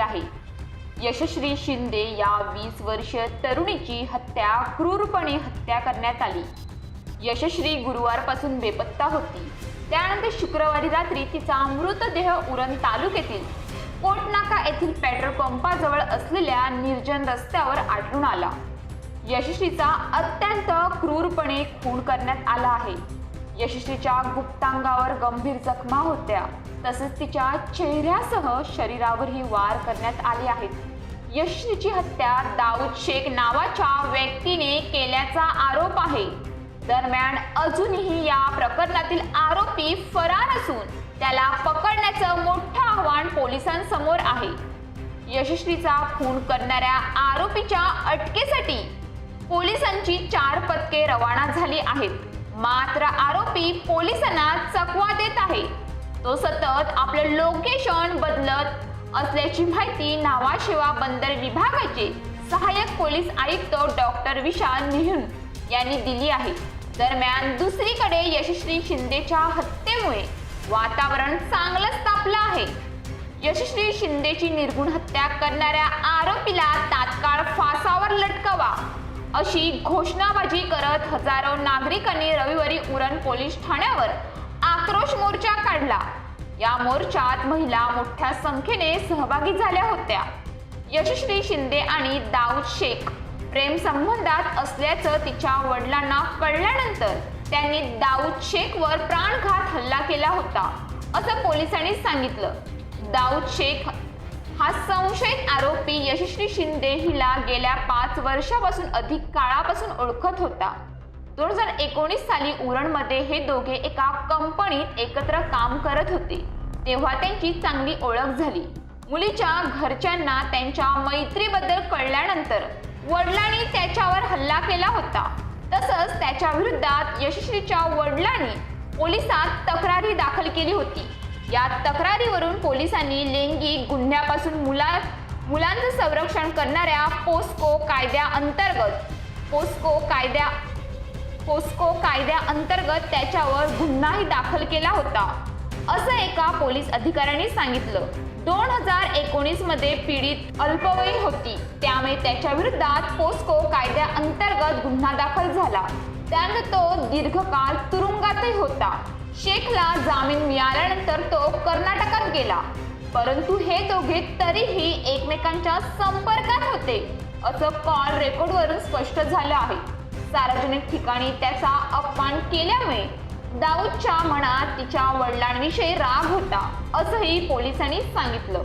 आहे। यशश्री शिंदे या 20 वर्षीय तरुणीची क्रूरपणे हत्या करण्यात आली। यशश्री गुरुवारपासून बेपत्ता होती। त्यानंतर शुक्रवारी रात्री तिचा मृतदेह उरण तालुक्यातील कोटनाका येथील पेट्रोल पंपाजवळ असलेल्या निर्जन रस्त्यावर आढळून आला। यशश्रीचा अत्यंत क्रूरपणे खून करण्यात आला आहे। यशश्रीच्या गुप्तांगावर गंभीर जखमा होत्या, तसेच तिच्या चेहऱ्यासह शरीरावरही वार करण्यात आले आहेत। यशश्रीची हत्या दाऊद शेख नावाच्या व्यक्तीने केल्याचा आरोप आहे। दरम्यान अजूनही या प्रकरणातील आरोपी फरार असून त्याला पकडण्याचं मोठं आव्हान पोलिसांसमोर आहे। यशश्रीचा खून करणाऱ्या आरोपीच्या अटकेसाठी पोलिसांची 4 पथके रवाना झाली आहेत, मात्र आरोपी पोलिसांना चकवा देत आहे। तो सतत आपलं लोकेशन बदलत असल्याची माहिती नावाशेवा बंदर विभागाचे सहाय्यक पोलीस आयुक्त डॉक्टर विशाल निहुन यांनी दिली आहे। दरम्यान दुसरीकडे यशश्री शिंदेच्या हत्येमुळे वातावरण चांगलंच तापलं आहे। यशश्री शिंदेची निर्घृण हत्या करणाऱ्या आरोपीला तात्काळ फासावर लटकवा अशी घोषणाबाजी करत हजारो नागरिकांनी रविवारी उरण पोलीस ठाण्यावर आक्रोश मोर्चा काढला। या मोर्चात महिला मोठ्या संख्येने सहभागी झाल्या होत्या। यशश्री शिंदे आणि दाऊद शेख प्रेम संबंधात असल्याचं तिच्या वडिलांना कळल्यानंतर त्यांनी दाऊद शेखवर प्राणघात हल्ला केला होता, असं पोलिसांनी सांगितलं। दाऊद शेख हा संशयित आरोपी यशश्री शिंदे हिला गेल्या 5 वर्षापासून अधिक काळापासून ओळखत होता। 2019 साली उरणमध्ये हे दोघे एका कंपनीत एकत्र काम करत होते, तेव्हा त्यांची चांगली ओळख झाली। मुलीच्या घरच्यांना त्यांच्या मैत्रीबद्दल कळल्यानंतर वडिलांनी त्याच्यावर हल्ला केला होता। तसंच त्याच्या विरोधात यशश्रीच्या वडिलांनी पोलिसात तक्रारी दाखल केली होती। या तक्रारीवरून पोलिसांनी लैंगिक गुन्ह्यापासून मुलांचं संरक्षण करणाऱ्या पोस्को कायद्याअंतर्गत त्याच्यावर गुन्हाही दाखल केला होता, असं एका पोलीस अधिकाऱ्याने सांगितलं। 2019 मध्ये पीडित अल्पवयीन होती, त्यामुळे त्याच्या विरोधात पोस्को कायद्याअंतर्गत गुन्हा दाखल झाला। त्यानंतर तो दीर्घकाळ तुरुंगातही होता। शेखला जामीन मिळाल्यानंतर तो कर्नाटकात गेला, परंतु हे दोघे तरीही एकमेकांच्या संपर्कात होते, असं कॉल रेकॉर्डवरून स्पष्ट झालं आहे। सार्वजनिक ठिकाणी त्याचा अपमान केल्यामुळे दाऊदच्या मनात तिच्या वडिलांविषयी राग होता, असंही पोलिसांनी सांगितलं।